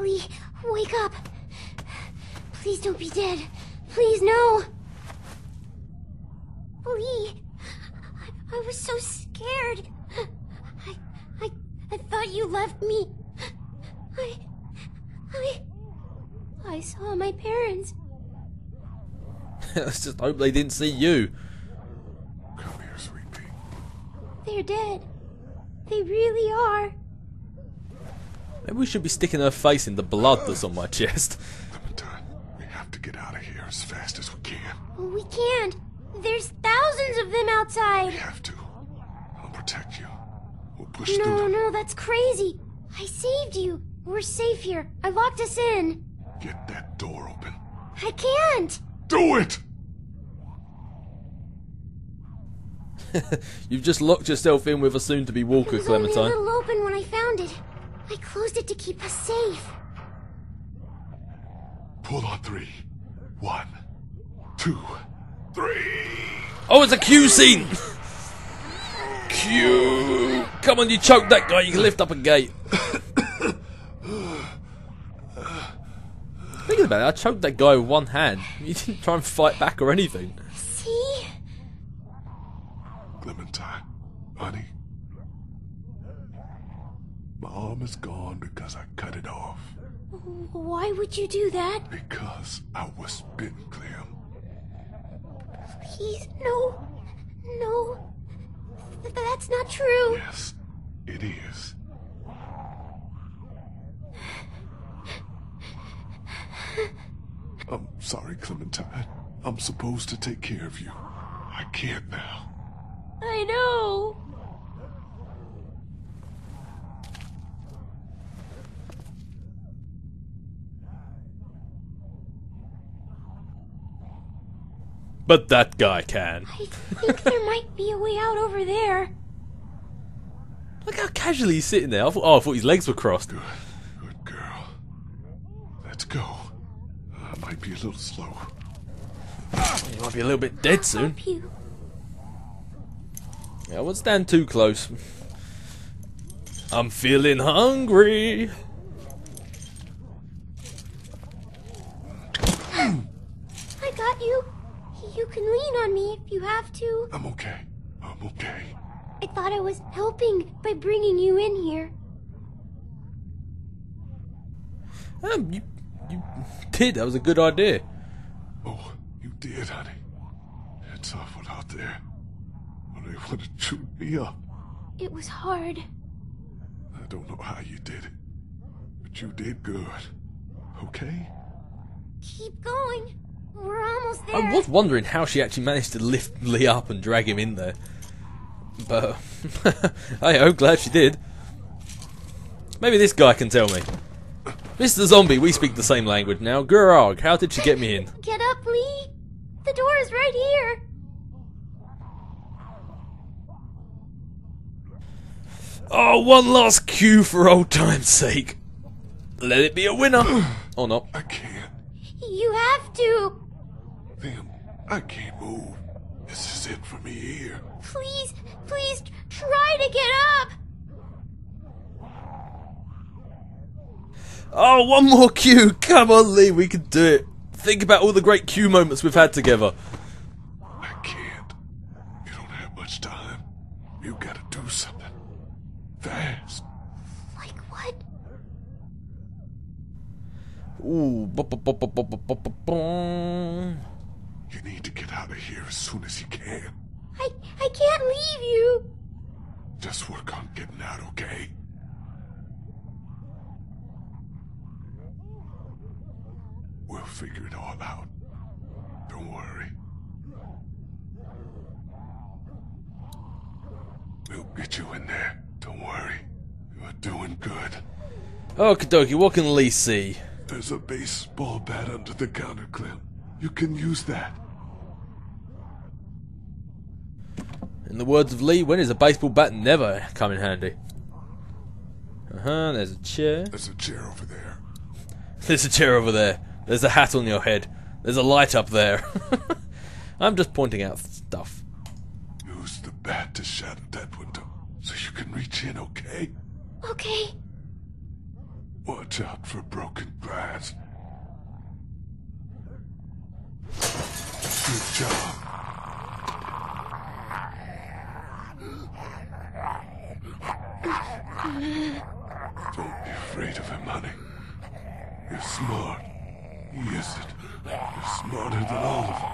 Lee, wake up. Please don't be dead. Please, no. Lee, I was so scared. I thought you left me. I saw my parents. Let's just hope they didn't see you. Come here, sweet pea. They're dead. They really are. Maybe we should be sticking her face in the blood that's on my chest. Clementine, we have to get out of here as fast as we can. We can't. There's thousands of them We outside. have to. I'll protect you. We'll push through them. No, that's crazy. I saved you. We're safe here. I locked us in. Get that door open. I can't. Do it! You've just locked yourself in with a soon-to-be walker, It was only a Clementine. little open when I found it. I closed it to keep us safe. Pull on 3. 1, 2, 3. Oh, it's a Q scene! Q! Come on, you choked that guy, you can lift up a gate. Thinking about it, I choked that guy with one hand. You didn't try and fight back or anything. See? Clementine, honey. My arm is gone because I cut it off. Why would you do that? Because I was bitten, Clem. Please, no. No. That's not true. Yes, it is. I'm sorry, Clementine. I'm supposed to take care of you. I can't now. I know. But that guy can. I think there might be a way out over there. Look how casually he's sitting there. I thought his legs were crossed. Good girl. Let's go. I might be a little slow. He might be a little bit dead soon. Help you. Yeah, I won't stand too close. I'm feeling hungry. I got you. You can lean on me if you have to. I'm okay. I'm okay. I thought I was helping by bringing you in here. You did. That was a good idea. Oh, you did, honey. It's awful out there. They want to shoot me up. It was hard. I don't know how you did it, but you did good. Okay? Keep going. We're almost there. I was wondering how she actually managed to lift Lee up and drag him in there. But, hey, I'm glad she did. Maybe this guy can tell me. Mr. Zombie, we speak the same language now. Gurog, how did she get me in? Get up, Lee. The door is right here. Oh, one last cue for old time's sake. Let it be a winner. Or not. I can't. You have to. Damn, I can't move. This is it for me here. Please, please try to get up. Oh, one more cue. Come on, Lee, we can do it. Think about all the great cue moments we've had together. I can't. You don't have much time. You gotta do something. Fast. Like what? Ooh. You need to get out of here as soon as you can. I can't leave you. Just work on getting out, okay? We'll figure it all out. Don't worry. We'll get you in there. Don't worry. You're doing good. Okie dokie, what can Lee see? There's a baseball bat under the counter, Clem. You can use that. In the words of Lee, when is a baseball bat never come in handy? There's a chair. There's a chair over there. There's a chair over there. There's a hat on your head. There's a light up there. I'm just pointing out stuff. Use the bat to shatter that window so you can reach in, okay? Okay. Watch out for broken glass. Good job. Don't be afraid of him, honey. You're smart. He isn't. You're smarter than all of them.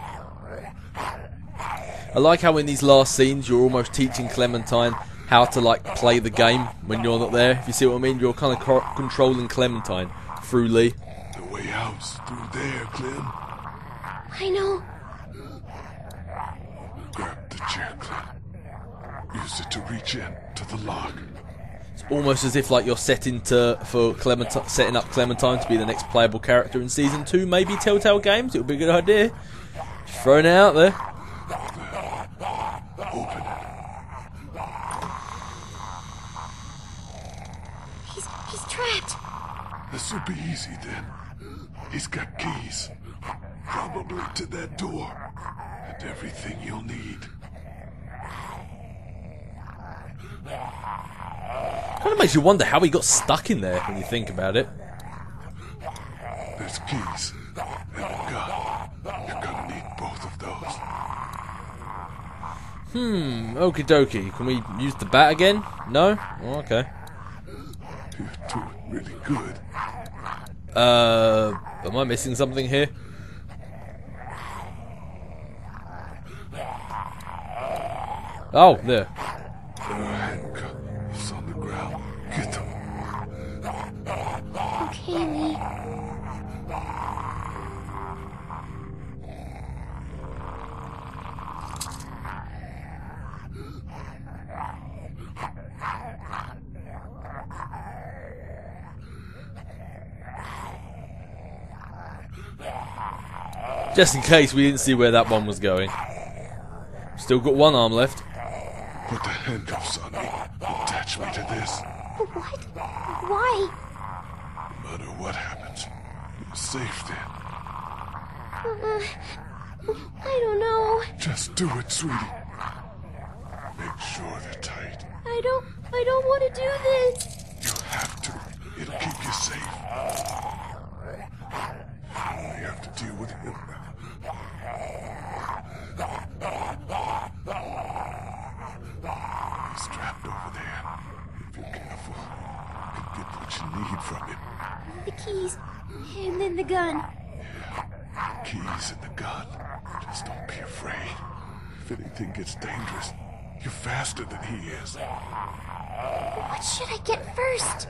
I like how in these last scenes you're almost teaching Clementine how to like play the game when you're not there. If you see what I mean, you're kind of controlling Clementine through Lee. The way out's through there, Clem. I know. Grab the chair, Clem. Use it to reach in to the lock. It's almost as if like you're setting up Clementine to be the next playable character in season 2, maybe Telltale Games. It would be a good idea. Just throwing it out there. Open it. He's trapped. This'll be easy then. He's got keys. Probably to that door. And everything you'll need. Kind of makes you wonder how he got stuck in there when you think about it. There's keys. And a gun. You're gonna need both of those. Okie dokie. Can we use the bat again? No? Oh, okay. You're doing really good. Am I missing something here? Oh, there. There are handcuffs on the ground. Get them. Okay, Lee. Just in case we didn't see where that one was going. Still got one arm left. Put the handcuffs on me. Attach me to this. What? Why? No matter what happens, you're safe then. I don't know. Just do it, sweetie. Make sure they're tight. I don't want to do this. You have to. It'll keep you safe. You have to deal with him now. He's trapped over there. If you're careful, you can get what you need from him. The keys. And then the gun. Yeah, the keys and the gun. Just don't be afraid. If anything gets dangerous, you're faster than he is. What should I get first?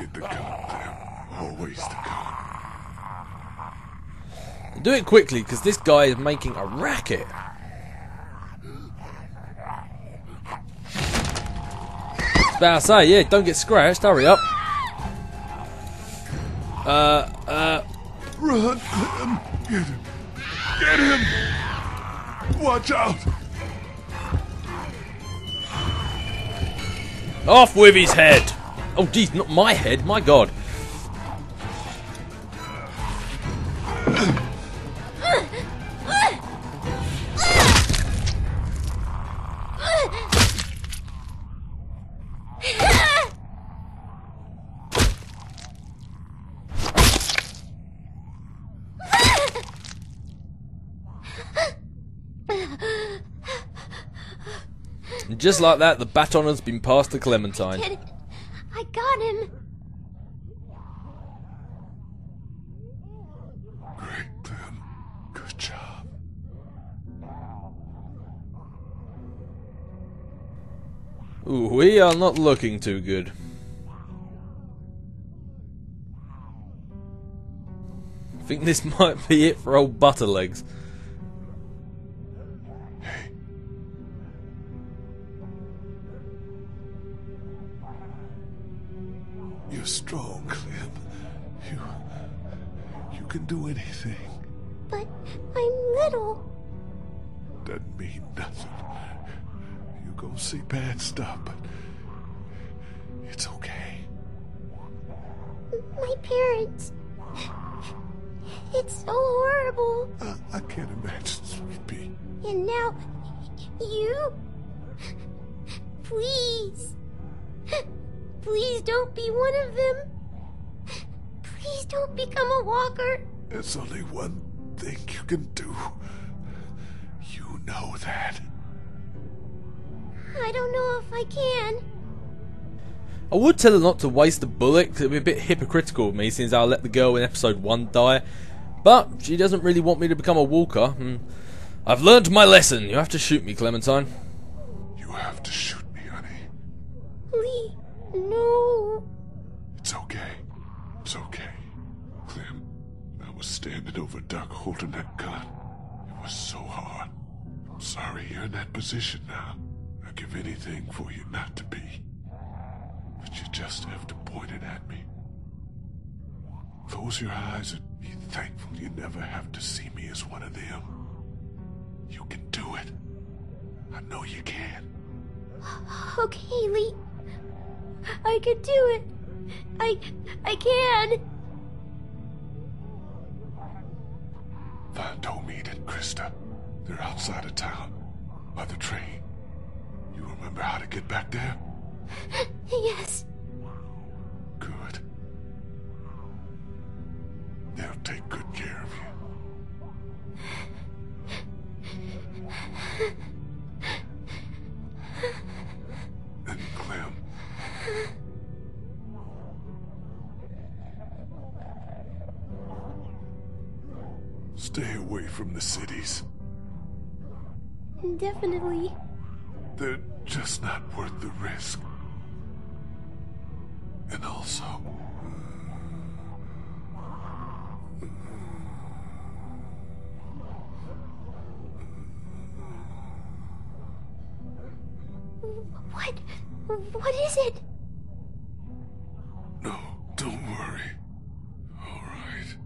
Get the gun, Clem. Always the gun. Do it quickly, because this guy is making a racket. About to say, yeah, don't get scratched. Hurry up. Run, Clem. Get him. Get him. Watch out. Off with his head. Oh, geez, not my head. My God. And just like that, the baton has been passed to Clementine. I got him. Great, Clem. Good job. Ooh, we are not looking too good. I think this might be it for old Butterlegs. Hey. You're strong, Clem. You can do anything. But I'm little. Doesn't mean nothing. You're gonna see bad stuff, but it's okay. My parents. It's so horrible. I can't imagine, sweet pea. And now, you? Please. Please don't be one of them. Please don't become a walker. There's only one thing you can do. You know that. I don't know if I can. I would tell her not to waste a bullet, because it would be a bit hypocritical of me since I let the girl in episode 1 die. But she doesn't really want me to become a walker. I've learned my lesson. You have to shoot me, Clementine. You have to shoot me, honey. Lee, no. It's okay. It's okay. Clem, I was standing over Doc holding that gun. It was so hard. I'm sorry you're in that position now. I'd give anything for you not to be. But you just have to point it at me. Close your eyes and be thankful you never have to see me as one of them. You can do it. I know you can. Okay, Lee. I can do it. I can. Find Omid and Krista. They're outside of town, by the train. You remember how to get back there? Yes. Good. They'll take good care of you. And Clem. Stay away from the cities. Definitely. They're just not worth the risk. And also, What is it? no, don't worry. All right.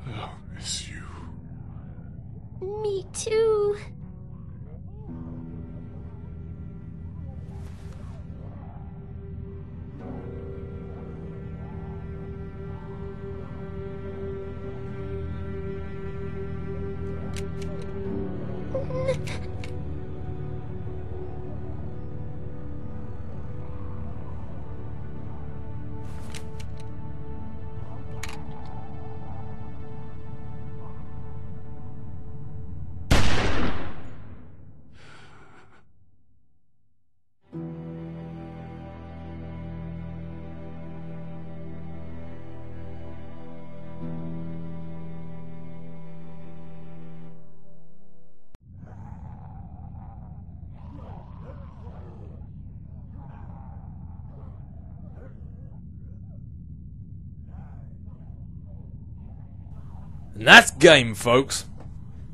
I'll miss you. Me too. And that's game, folks.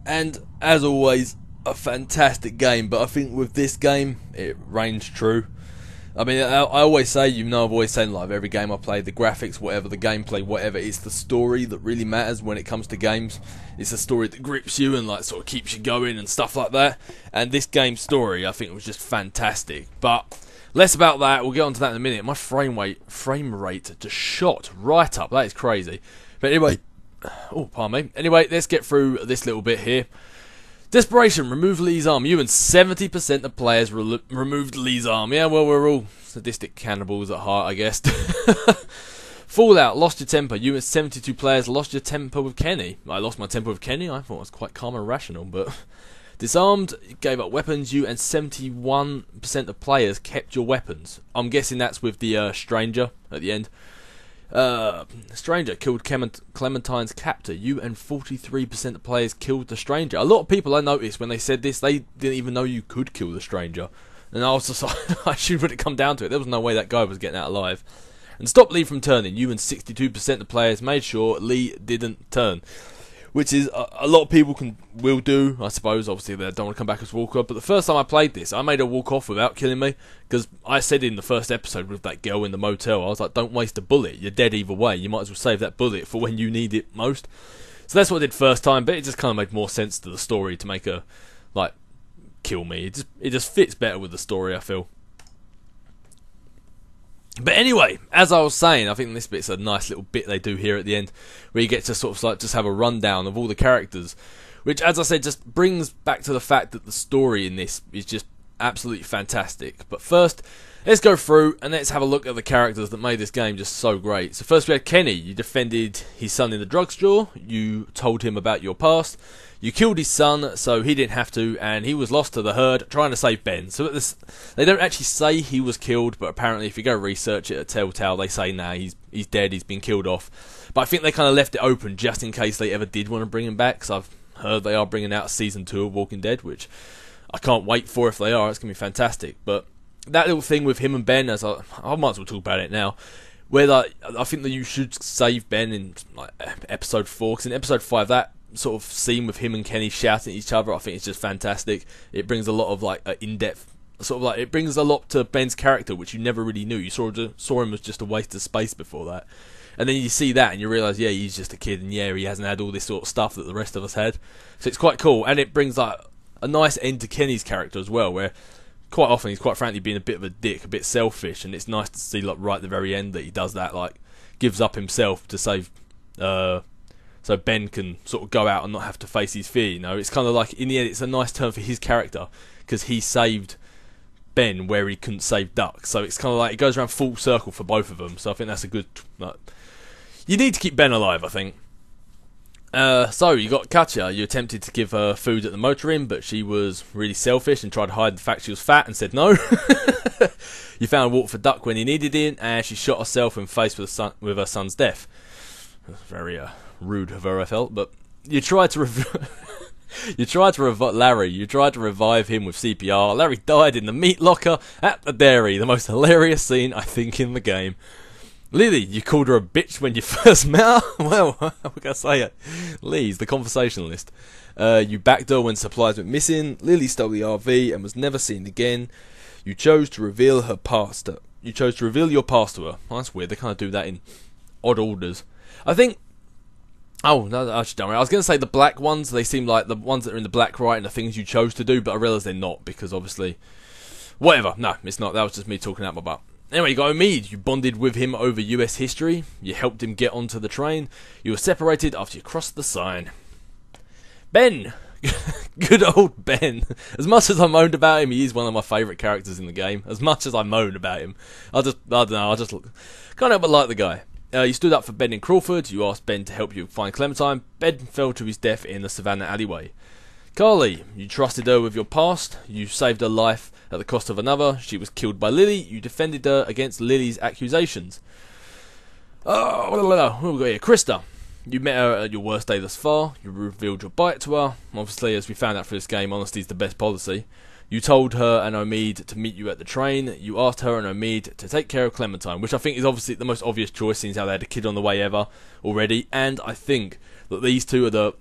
And as always, a fantastic game. But I think with this game, it reigns true. I mean, I always say, I've always said, like, every game I play, the graphics, whatever, the gameplay, whatever, it's the story that really matters when it comes to games. It's a story that grips you and, like, sort of keeps you going and stuff like that. And this game's story, I think, was just fantastic. But less about that. We'll get onto that in a minute. My frame rate just shot right up. That is crazy. But anyway, oh, pardon me. Anyway, let's get through this little bit here. Desperation, remove Lee's arm. You and 70% of players removed Lee's arm. Yeah, well, we're all sadistic cannibals at heart, I guess. Fallout, lost your temper. You and 72 players lost your temper with Kenny. I lost my temper with Kenny. I thought it was quite calm and rational, but disarmed, gave up weapons. You and 71% of players kept your weapons. I'm guessing that's with the stranger at the end. Stranger killed Clementine's captor. You and 43% of players killed the stranger. A lot of people, I noticed when they said this, they didn't even know you could kill the stranger. And I was just like, I should when it come down to it, there was no way that guy was getting out alive. And stop Lee from turning. You and 62% of players made sure Lee didn't turn. Which is, a lot of people will do, I suppose. Obviously, they don't want to come back as Walker. But the first time I played this, I made her walk off without killing me. Because I said in the first episode with that girl in the motel, I was like, don't waste a bullet. You're dead either way. You might as well save that bullet for when you need it most. So that's what I did first time. But it just kind of made more sense to the story to make her, like, kill me. It just fits better with the story, I feel. But anyway, as I was saying, I think this bit's a nice little bit they do here at the end, where you get to sort of like just have a rundown of all the characters. which, as I said, just brings back to the fact that the story in this is just absolutely fantastic. But first, let's go through and let's have a look at the characters that made this game just so great. So first we had Kenny. You defended his son in the drugstore. You told him about your past. You killed his son so he didn't have to, and he was lost to the herd trying to save Ben. So they don't actually say he was killed, but apparently if you go research it at Telltale, they say, nah, he's dead, he's been killed off. But I think they kind of left it open just in case they ever did want to bring him back, because I've heard they are bringing out Season 2 of Walking Dead, which I can't wait for if they are. It's going to be fantastic. But that little thing with him and Ben, as I might as well talk about it now, where I think that you should save Ben in like episode 4, because in episode 5 that sort of scene with him and Kenny shouting at each other, I think it's just fantastic. It brings a lot of like in-depth, sort of like, it brings a lot to Ben's character, which you never really knew. You saw him as just a waste of space before that, and then you see that and you realise, yeah, he's just a kid, and yeah, he hasn't had all this sort of stuff that the rest of us had. So it's quite cool, and it brings like a nice end to Kenny's character as well, where quite often he's quite frankly being a bit of a dick, a bit selfish, and it's nice to see like right at the very end that he does that, like gives up himself to save so Ben can sort of go out and not have to face his fear, you know. It's kind of like, in the end, it's a nice turn for his character, because he saved Ben where he couldn't save Duck. So it's kind of like, it goes around full circle for both of them. So I think that's a good, like, you need to keep Ben alive, I think. So you got Katya. You attempted to give her food at the motor inn, but she was really selfish and tried to hide the fact she was fat and said no. You found water for Duck when he needed it, and she shot herself in the face with her son's death. Very rude of her, I felt. But you tried to revive Larry. You tried to revive him with CPR. Larry died in the meat locker at the dairy. The most hilarious scene, I think, in the game. Lily, you called her a bitch when you first met her? Well, how can I say it? Lee's the conversationalist. You backed her when supplies went missing. Lily stole the RV and was never seen again. You chose to reveal her past. You chose to reveal your past to her. Oh, that's weird. They kind of do that in odd orders. I think... Oh, no, actually, don't worry. I was going to say the black ones. They seem like the ones that are in the black right and the things you chose to do, but I realise they're not, because obviously... Whatever. No, it's not. That was just me talking out my butt. Anyway, you got Omid. You bonded with him over US history. You helped him get onto the train. You were separated after you crossed the sign. Ben. Good old Ben. As much as I moaned about him, he is one of my favourite characters in the game. As much as I moan about him. I don't know, I just can't help but like the guy. You stood up for Ben in Crawford. You asked Ben to help you find Clementine. Ben fell to his death in the Savannah alleyway. Carly, you trusted her with your past. You saved her life at the cost of another. She was killed by Lily. You defended her against Lily's accusations. Oh, what have we got here? Krista. You met her at your worst day thus far. You revealed your bite to her. Obviously, as we found out for this game, honesty is the best policy. You told her and Omid to meet you at the train. You asked her and Omid to take care of Clementine, which I think is obviously the most obvious choice, since how they had a kid on the way ever already. And I think that these two are the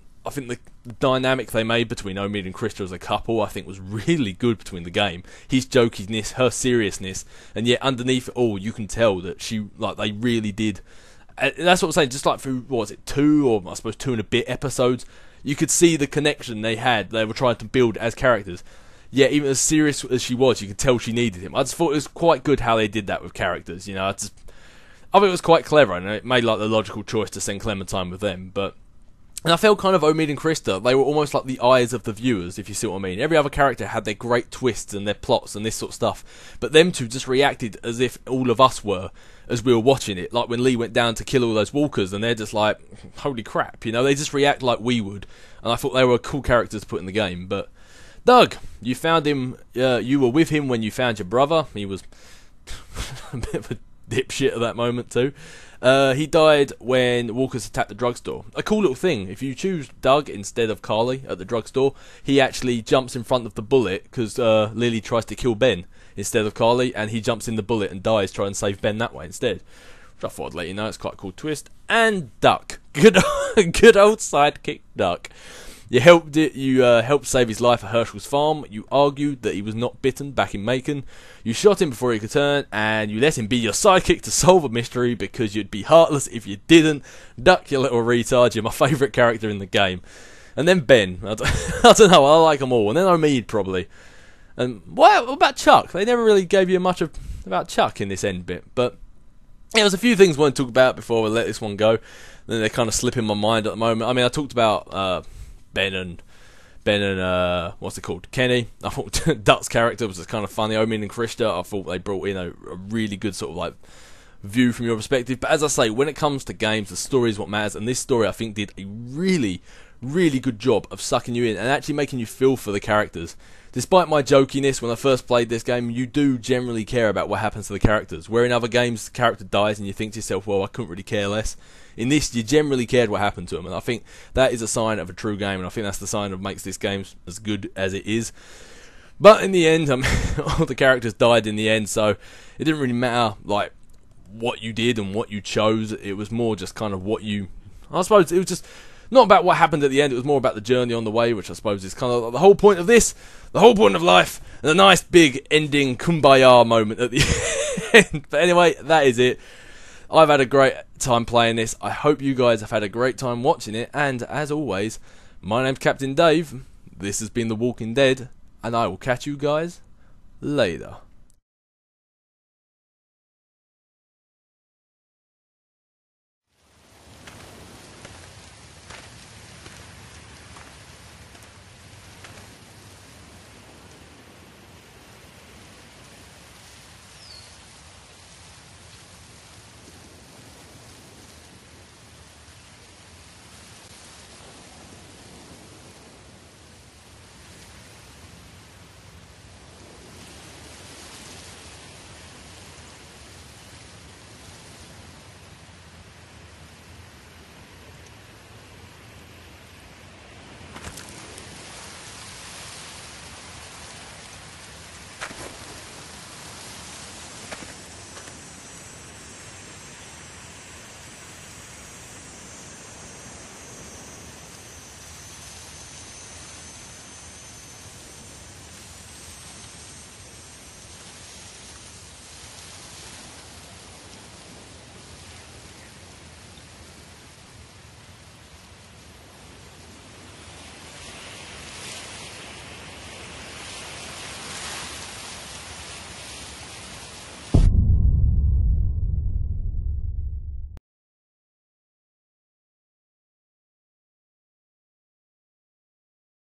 dynamic they made between Omid and Krista as a couple, I think, was really good between the game. His jokiness, her seriousness, and yet underneath it all, you can tell that they really did. That's what I'm saying. Just like through, what was it, 2 or I suppose 2 and a bit episodes, you could see the connection they had. They were trying to build as characters. Yeah, even as serious as she was, you could tell she needed him. I just thought it was quite good how they did that with characters. You know, I think it was quite clever, and it made like the logical choice to send Clementine with them. And I felt kind of Omid and Krista, they were almost like the eyes of the viewers, if you see what I mean. Every other character had their great twists and their plots and this sort of stuff, but them two just reacted as if all of us were, as we were watching it. Like when Lee went down to kill all those walkers, and they're just like, holy crap, you know, they just react like we would. And I thought they were cool characters to put in the game. But Doug, you found him, you were with him when you found your brother. He was a bit of a dipshit at that moment too. He died when walkers attacked the drugstore. A cool little thing, if you choose Doug instead of Carly at the drugstore, he actually jumps in front of the bullet, because Lily tries to kill Ben instead of Carly, and he jumps in the bullet and dies trying to save Ben that way instead. Which I thought I'd let you know, it's quite a cool twist. And Duck. Good old sidekick Duck. You helped save his life at Herschel's farm. You argued that he was not bitten back in Macon. You shot him before he could turn, and you let him be your sidekick to solve a mystery, because you'd be heartless if you didn't. Duck, you little retard. You're my favourite character in the game. And then Ben. I don't know, I like them all. And then Omid, probably. And what about Chuck? They never really gave you much about Chuck in this end bit. But yeah, there's a few things I want to talk about before we let this one go. Then they kind of slip in my mind at the moment. I mean, I talked about Ben and Ben and what's it called, Kenny. I thought Duck's character was just kind of funny. Omin and Krista, I thought they brought in a really good sort of like view from your perspective. But as I say, when it comes to games, the story is what matters, and this story I think did a really good job of sucking you in and actually making you feel for the characters. Despite my jokiness when I first played this game, you do generally care about what happens to the characters. Where in other games the character dies and you think to yourself, well, I couldn't really care less. In this, you generally cared what happened to them, and I think that is a sign of a true game, and I think that's the sign that makes this game as good as it is. But in the end, all the characters died in the end, so it didn't really matter like what you did and what you chose. It was more just kind of what you... I suppose it was just not about what happened at the end, it was more about the journey on the way, which I suppose is kind of the whole point of this, the whole point of life, and a nice big ending kumbaya moment at the end. But anyway, that is it. I've had a great time playing this. I hope you guys have had a great time watching it. And as always, my name's Captain Dave. This has been The Walking Dead. And I will catch you guys later.